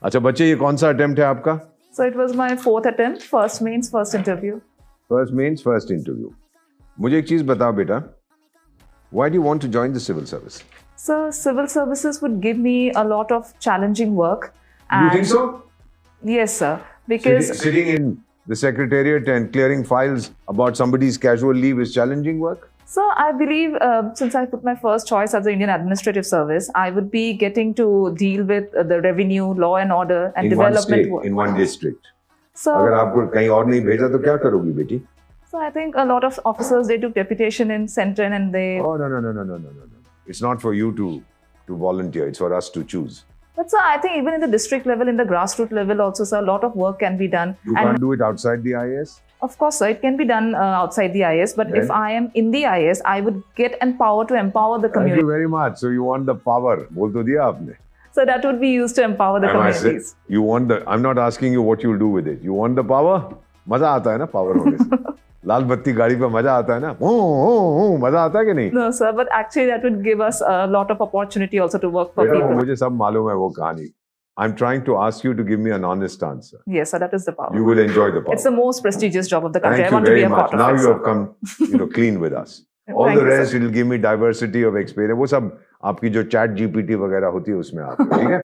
अच्छा बच्चे, ये कौन सा अटेम्प्ट है आपका? So it was my fourth attempt, first means first interview. First means first interview. मुझे एक चीज बताओ बेटा, why do you want to join the civil service? So civil services would give me a lot of challenging work. You think so? Yes, sir. Because Sitting in the secretariat and clearing files about somebody's casual leave is challenging work? so I believe since I put my first choice as the Indian Administrative Service, I would be getting to deal with the revenue, law and order, and In one development state, work. in one district. So, अगर आपको कहीं और नहीं भेजा तो क्या करोगी बेटी? so I think a lot of officers, they took deputation in Central and they. Oh no. It's not for you to volunteer. It's for us to choose. But so I think even in the district level, in the grassroots level also, sir, a lot of work can be done. You can't do it outside the IAS? Of course, sir, it can be done outside the IS. But Then? if I am in the IS, I would get empowered to empower the Thank community. you very much. So you want the power? बोल तो दिया आपने. So that would be used to empower the Am I saying- communities. You want the? I'm not asking you what you'll do with it. You want the power? मजा आता है ना power होने से. लाल बत्ती गाड़ी पे मजा आता है ना. मजा आता है कि नहीं? No, sir, but actually that would give us a lot of opportunity also to work for बेटा, वो people. मुझे सब मालूम है वो कहानी. I'm trying to ask you to give me an honest answer. Yes, sir, that is the power. You will enjoy the power. It's the most prestigious job of the country. Thank I you want to be very a much. part of Now it. you sir. have come, clean with us. All Thank the you, sir. rest will give me diversity of experience. वो सब आपकी जो chat GPT वगैरह होती है उसमें आती है, ठीक है?